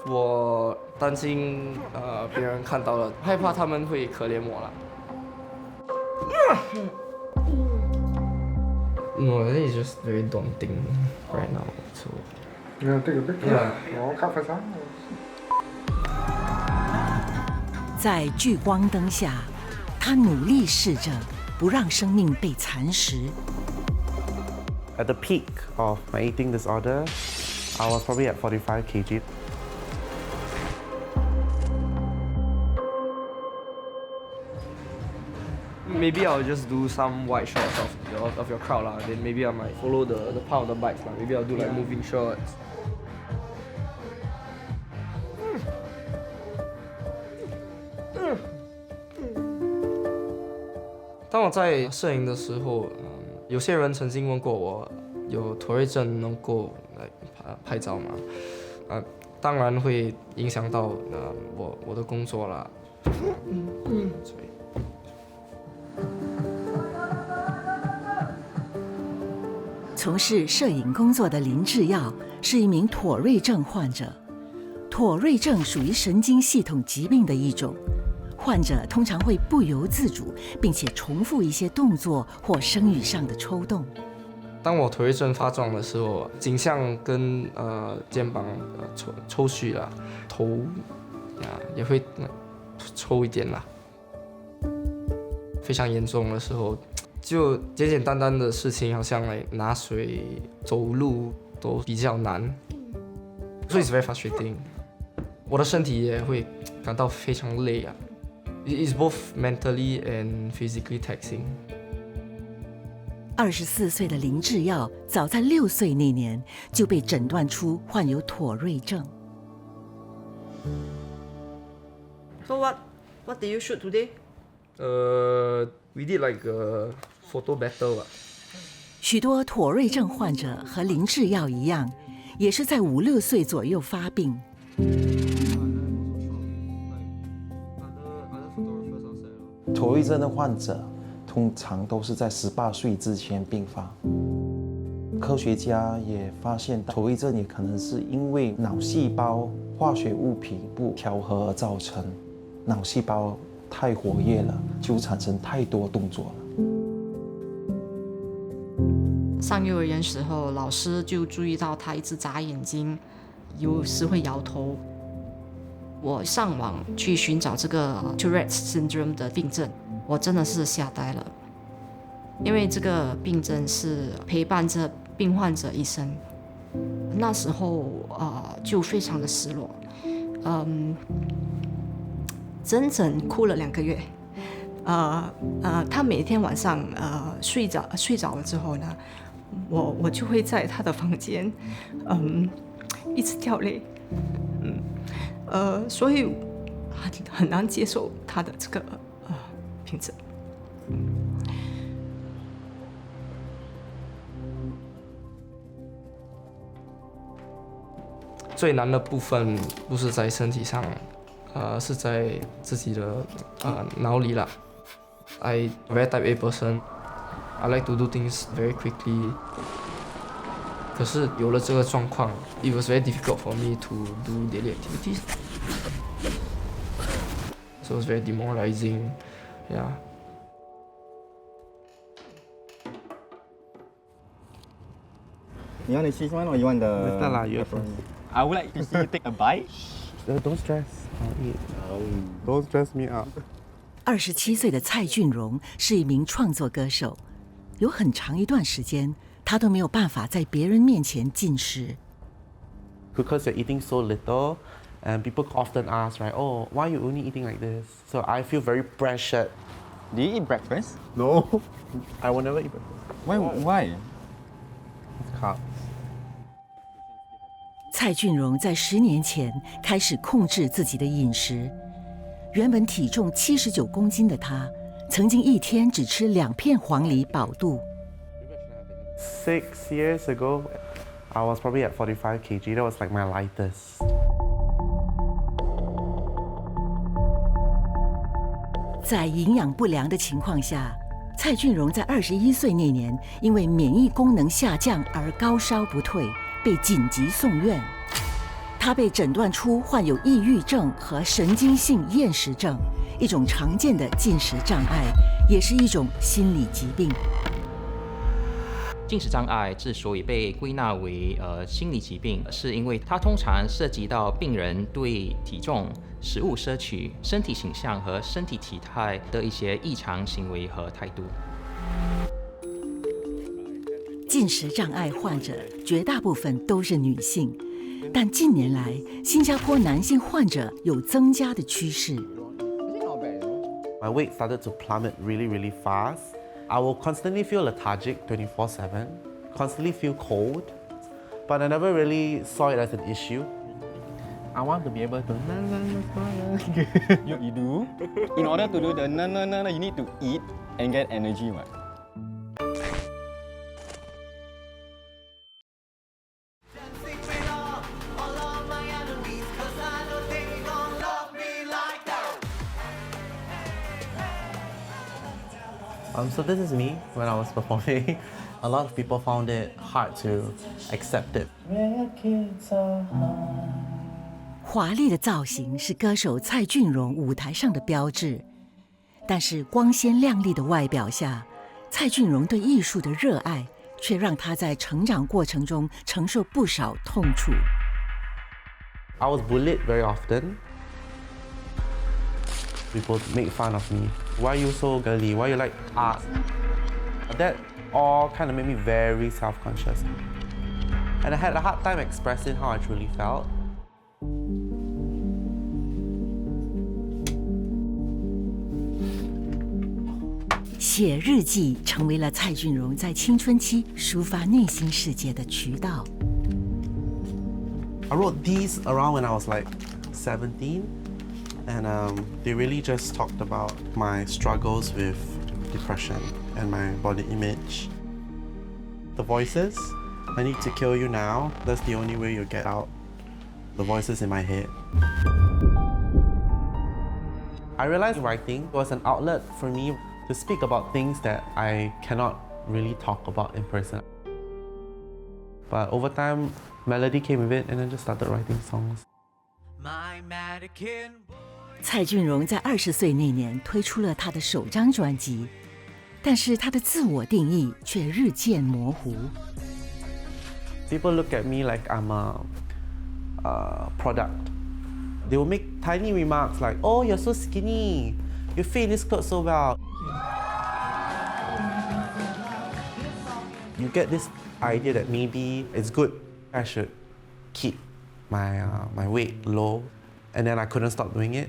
我担心别人看到了，害怕他们会可怜我了。No, I think it's just very daunting right now. So. Yeah, take a picture. Yeah. 看发餐。在聚光灯下，他努力试着不让生命被蚕食。At the peak of my eating disorder, I was probably at 45 kg. Maybe I'll just do some wide shots of your crowd lah. Then maybe I might follow the path of the bikes lah. Maybe I'll do like moving shots. 当我在摄影的时候，有些人曾经问过我，有妥瑞症能够来拍照吗？当然会影响到我的工作啦。从事摄影工作的林志耀是一名妥瑞症患者。妥瑞症属于神经系统疾病的一种，患者通常会不由自主，并且重复一些动作或声语上的抽动。当我妥瑞症发作的时候，颈项跟肩膀抽搐了，头也会抽一点啦。非常严重的时候，就简简单单的事情，好像来拿水、走路都比较难，所以 it's very frustrating。我的身体也会感到非常累啊。It's both mentally and physically taxing。24岁的林志耀，早在6岁那年就被诊断出患有妥瑞症。So what did you shoot today? We did like a photo battle 啊。许多妥瑞症患者和林志耀一样，也是在5、6岁左右发病。妥瑞症的患者通常都是在18岁之前并发。科学家也发现，妥瑞症也可能是因为脑细胞化学物品不调和而造成。脑细胞太活跃了，就产生太多动作了。上幼儿园时候，老师就注意到他一直眨眼睛，有时会摇头。我上网去寻找这个 Tourette syndrome 的病症，我真的是吓呆了，因为这个病症是陪伴着病患者一生。那时候就非常的失落，整整哭了2个月。他每天晚上睡着了之后呢，我就会在他的房间，一直掉泪，所以很难接受他的这个病症。最难的部分不是在身体上，是在自己的脑里啦。I very type A person. I like to do things very quickly. 可是有了这个状况 ，it was very difficult for me to do daily activities. So it's very demoralizing. Yeah. You want the cheese one or you want the? Better lah, you first. I would like to see you take a bite. Don't stress. I'll eat. Don't stress me out. 27岁的蔡俊荣是一名创作歌手，有很长一段时间，他都没有办法在别人面前进食。Because you're eating so little, and people often ask, right? Oh, why are you only eating like this? So I feel very pressured. Do you eat breakfast? No, I will never eat breakfast. Why? It's carbs. 蔡俊荣在10年前开始控制自己的饮食。原本体重79公斤的他，曾经一天只吃2片黄梨饱肚。6 years ago, I was probably at 45 kg. That was like my lightest. 在营养不良的情况下，蔡俊荣在21岁那年，因为免疫功能下降而高烧不退，被紧急送院。他被诊断出患有抑郁症和神经性厌食症，一种常见的进食障碍，也是一种心理疾病。进食障碍之所以被归纳为心理疾病，是因为它通常涉及到病人对体重、食物摄取、身体形象和身体体态的一些异常行为和态度。进食障碍患者绝大部分都是女性，但近年来新加坡男性患者有增加的趋势。My weight started to plummet really, really fast. I will constantly feel lethargic 24/7, constantly feel cold, but I never really saw it as an issue. I want to be able to you do. In order to do the you need to eat and get energy, right? So this is me when I was performing. A lot of people found it hard to accept it. 华丽的造型是歌手蔡俊荣舞台上的标志，但是光鲜亮丽的外表下，蔡俊荣对艺术的热爱却让他在成长过程中承受不少痛楚。I was bullied very often. People make fun of me. Why are you so girly? Why you like art? That all kind of made me very self-conscious. And I had a hard time expressing how I truly felt. 写日记成为了蔡俊荣在青春期抒发内心世界的渠道。I wrote these around when I was like 17, and they really just talked about my struggles with depression and my body image. The voices, I need to kill you now. That's the only way you'll get out. The voices in my head. I realized writing was an outlet for me to speak about things that I cannot really talk about in person. But over time, melody came with it, and I just started writing songs. 蔡俊荣在20岁那年推出了他的首张专辑，但是他的自我定义却日渐模糊。People look at me like I'm a product. They will make tiny remarks like, "Oh, you're so skinny. You fit in this clothes so well." You get this idea that maybe it's good. I should keep my weight low, and then I couldn't stop doing it.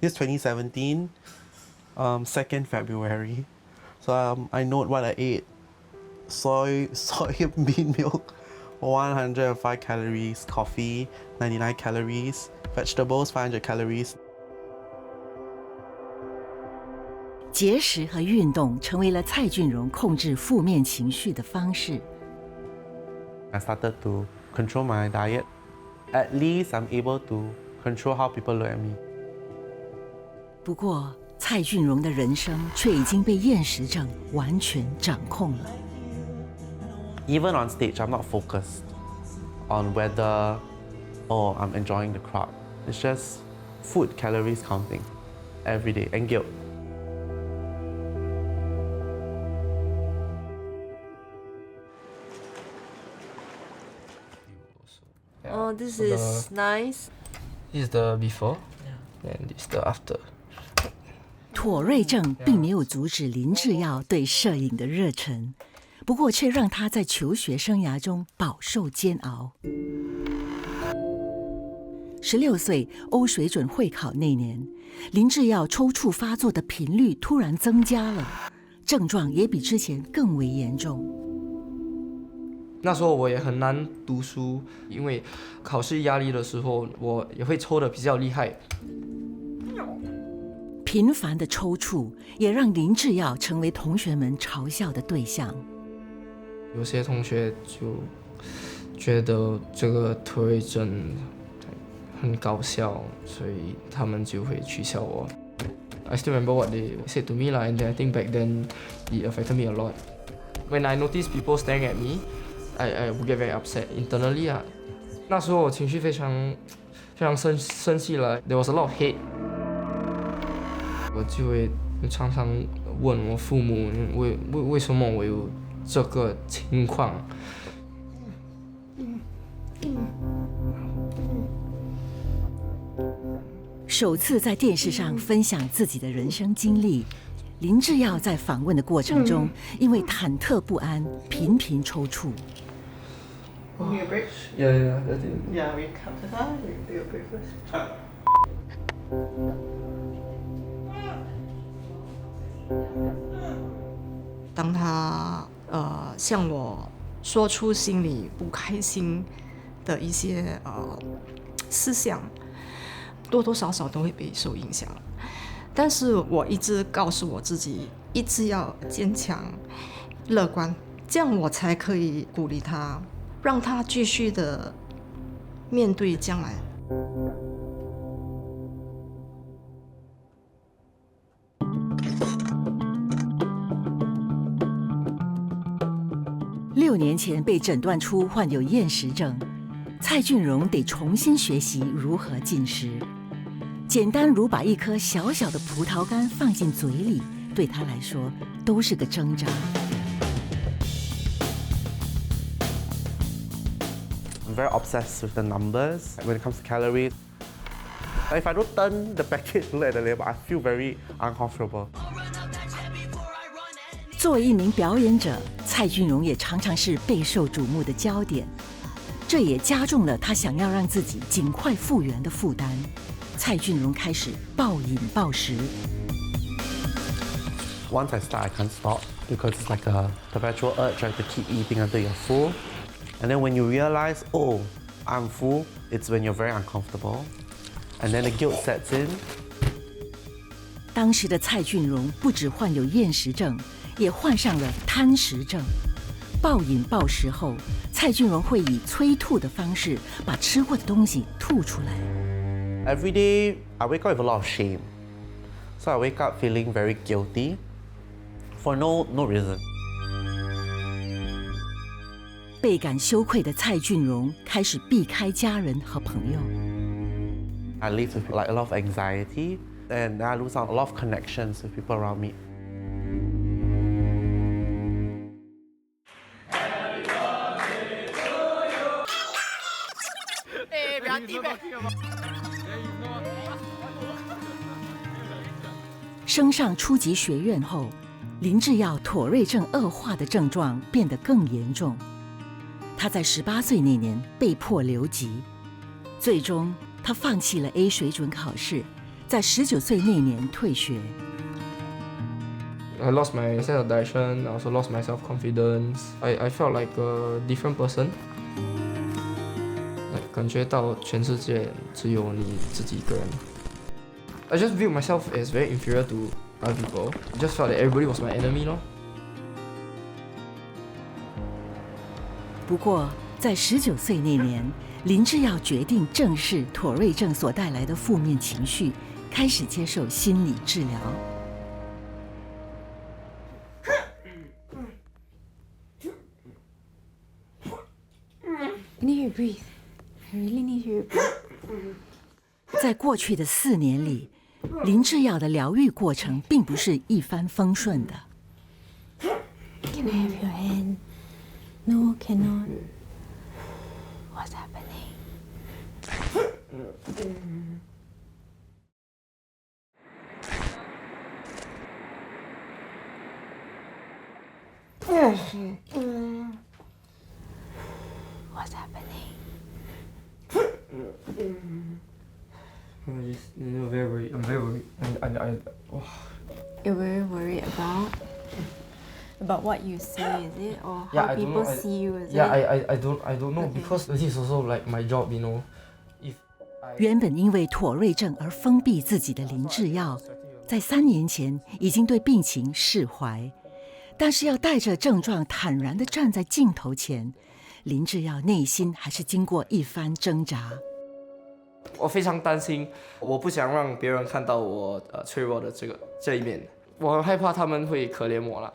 This 2017, 2nd February. So I note what I ate. Soy bean milk, 105 calories. Coffee, 99 calories. Vegetables, 500 calories. 节食和运动成为了蔡俊荣控制负面情绪的方式。I started to control my diet. At least I'm able to control how people look at me. 不过，蔡俊荣的人生却已经被厌食症完全掌控了。Even on stage, I'm not focused on whether, I'm enjoying the crowd. It's just food calories counting every day and guilt. Oh, this is nice. This is the before, and this is the after. 妥瑞症并没有阻止林志耀对摄影的热忱，不过却让他在求学生涯中饱受煎熬。16岁欧水准会考那年，林志耀抽搐发作的频率突然增加了，症状也比之前更为严重。那时候我也很难读书，因为考试压力的时候，我也会抽得比较厉害。频繁的抽搐也让林志耀成为同学们嘲笑的对象。有些同学就觉得这个妥瑞症很搞笑，所以他们就会取笑我。I still remember what they said to me lah, and I think back then it affected me a lot. When I noticed people staring at me, I would get very upset internally 啊。那时候我情绪非常生气了 ，there was a lot of hate。我就会常常问我父母，为什么我有这个情况。首次在电视上分享自己的人生经历，林志耀在访问的过程中，因为忐忑不安，频频抽搐。Need a break? Yeah, that's it. Yeah, we cut this out. We do a break first. 当他向我说出心里不开心的一些思想，多多少少都会被受影响。但是我一直告诉我自己，一直要坚强、乐观，这样我才可以鼓励他，让他继续的面对将来。6年前被诊断出患有厌食症，蔡俊荣得重新学习如何进食。简单如把一颗小小的葡萄干放进嘴里，对他来说都是个挣扎。I'm very obsessed with the numbers when it comes to calories. If I don't turn the packet to look at the label, I feel very uncomfortable. 作为一名表演者，蔡俊荣也常常是备受瞩目的焦点，这也加重了他想要让自己尽快复原的负担。蔡俊荣开始暴饮暴食。Once I start, I can't stop because it's like a perpetual urge to keep eating until you're full. And then when you realize, oh, I'm full, it's when you're very uncomfortable. And then the guilt sets in. 当时的蔡俊荣不只患有厌食症，也患上了贪食症。暴饮暴食后，蔡俊荣会以催吐的方式把吃过的东西吐出来。Every day, I wake up with a lot of shame. So I wake up feeling very guilty for no reason. 倍感羞愧的蔡俊荣开始避开家人和朋友。I live with like a lot of anxiety, and I lose out a lot of connections with people around me.《升上初级学院》后，林志耀妥瑞症恶化的症状变得更严重。他在18岁那年被迫留级，最终他放弃了 A 水准考试，在19岁那年退学。I lost my sense of direction. I also lost my self-confidence. I felt like a different person. 感觉到全世界只有你自己一个人。I just viewed myself as very inferior to other people. I just felt that everybody was my enemy, no? 不过，在19岁那年，林志耀决定正视妥瑞症所带来的负面情绪，开始接受心理治疗。I need you to breathe. I really need you to breathe. 在过去的4年里，林志耀的疗愈过程并不是一帆风顺的。Can I have your hand? No, cannot. What's happening? What's happening? I'm very worried. You're very worried about what you see, is it, or how people see you, is it? I don't know because this is also like my job, you know. If 原本因为妥瑞症而封闭自己的林志耀，在3年前已经对病情释怀，但是要带着症状坦然地站在镜头前，林志耀内心还是经过一番挣扎。我非常担心，我不想让别人看到我脆弱的这一面，我很害怕他们会可怜我啦。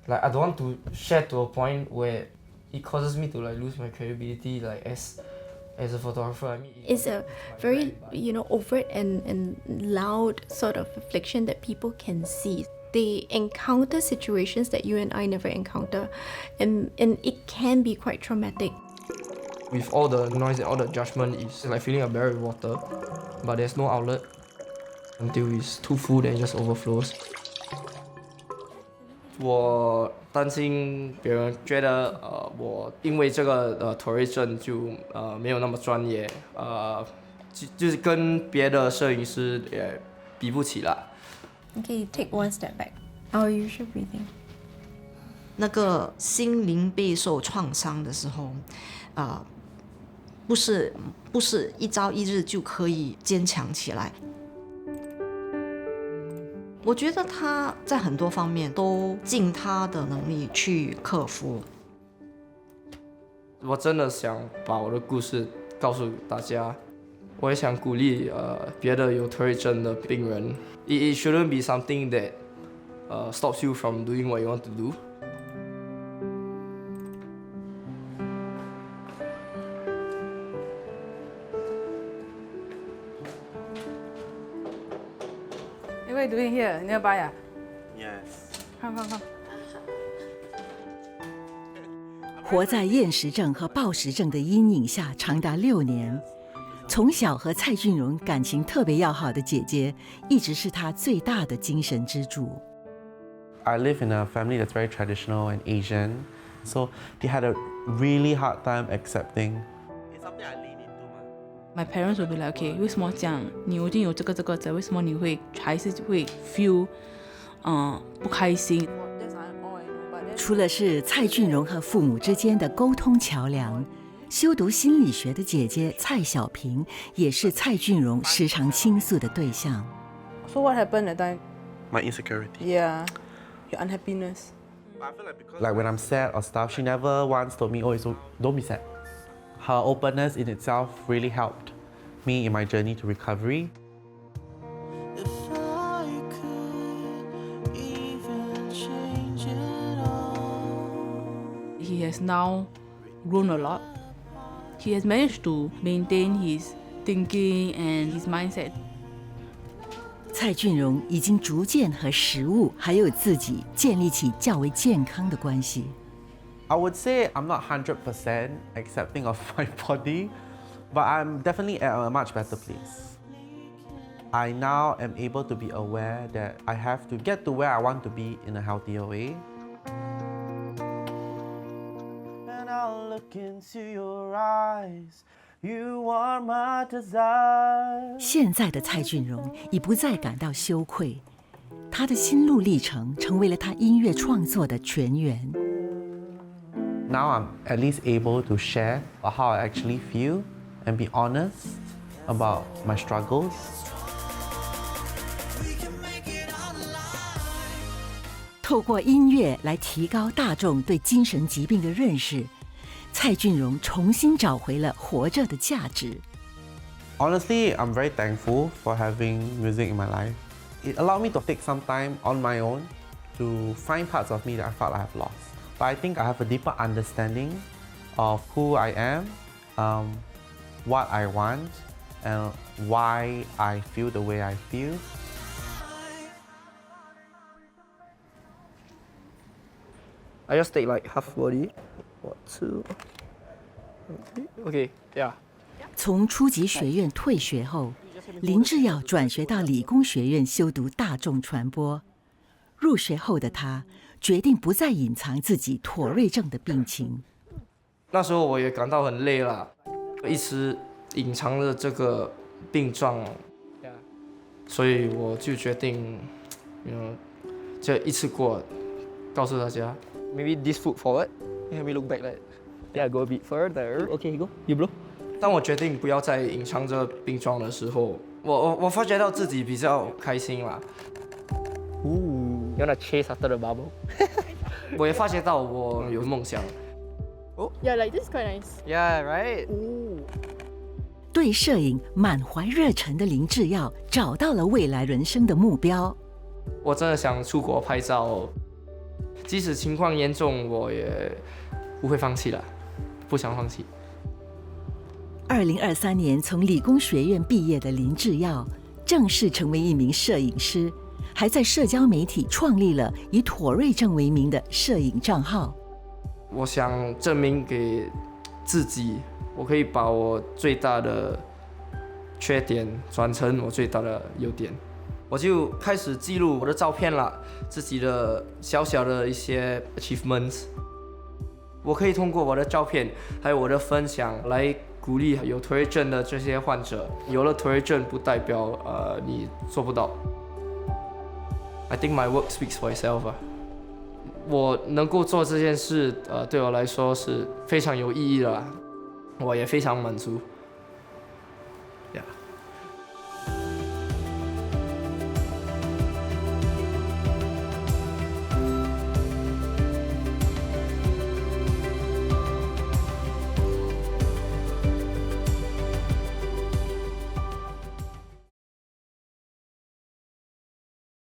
Like I don't want to share to a point where it causes me to like lose my credibility like as a photographer. I mean, It's a very, overt and loud sort of affliction that people can see. They encounter situations that you and I never encounter, and it can be quite traumatic. With all the noise and all the judgment, it's like filling a barrel with water, but there's no outlet until it's too full, then it just overflows. 我担心别人觉得我因为这个妥瑞症就没有那么专业，就是跟别的摄影师也比不起啦。Okay, take one step back. Our usual breathing. 那个心灵备受创伤的时候，不是一朝一日就可以坚强起来。我觉得他在很多方面都尽他的能力去克服。我真的想把我的故事告诉大家，我也想鼓励别的有妥瑞症的病人。It shouldn't be something that stops you from doing what you want to do. ？What are you doing here nearby? Yes. Come. 活在厌食症和暴食症的阴影下长达6年，从小和蔡俊荣感情特别要好的姐姐，一直是他最大的精神支柱。I live in a family that's very traditional and Asian, so they had a really hard time accepting. It's something I lean into. My parents will be like, okay, 为什么讲你一定有这个症？为什么你还是会 feel 不开心？除了是蔡俊荣和父母之间的沟通桥梁，修读心理学的姐姐蔡小平也是蔡俊荣时常倾诉的对象。So what happened that time? My insecurity. Yeah, your unhappiness. Like when I'm sad or stuff, she never once told me, "Oh, don't be sad." Her openness in itself really helped me in my journey to recovery. He has now grown a lot. He has managed to maintain his thinking and his mindset. 蔡俊荣已经逐渐和食物还有自己建立起较为健康的关系。I would say I'm not 100% accepting of my body, but I'm definitely at a much better place. I now am able to be aware that I have to get to where I want to be in a healthier way. And I'll look into your eyes. You are my desire. 现在的蔡俊荣已不再感到羞愧，他的心路历程成为了他音乐创作的泉源。Now I'm at least able to share how I actually feel and be honest about my struggles. 透过音乐来提高大众对精神疾病的认识，蔡俊荣重新找回了活着的价值。Honestly, I'm very thankful for having music in my life. It allowed me to take some time on my own to find parts of me that I felt I have lost. But I think I have a deeper understanding of who I am, what I want, and why I feel the way I feel. I just take like half body. 1, 2, 3. Okay, yeah. 从初级学院退学后，林志耀转学到理工学院修读大众传播。入学后的他决定不再隐藏自己妥瑞症的病情。那时候我也感到很累了，一直隐藏着这个病状，所以我就决定，就一次过告诉大家。Maybe this foot forward, let me look back like, yeah, go a bit further. Okay, go, you blow. 当我决定不要再隐藏着病状的时候，我发觉到自己比较开心啦。You wanna chase after the bubble? 我也发觉到我有梦想。Yeah, like this is quite nice. Yeah, right? Ooh. 对摄影满怀热忱的林志耀找到了未来人生的目标。我真的想出国拍照，即使情况严重，我也不会放弃了，不想放弃。2023年从理工学院毕业的林志耀，正式成为一名摄影师，还在社交媒体创立了以妥瑞症为名的摄影账号。我想证明给自己，我可以把我最大的缺点转成我最大的优点。我就开始记录我的照片了，自己的小小的一些 achievements。我可以通过我的照片，还有我的分享来鼓励有妥瑞症的这些患者。有了妥瑞症不代表你做不到。I think my work speaks for itself 啊。我能够做这件事，对我来说是非常有意义的啦，我也非常满足。Yeah.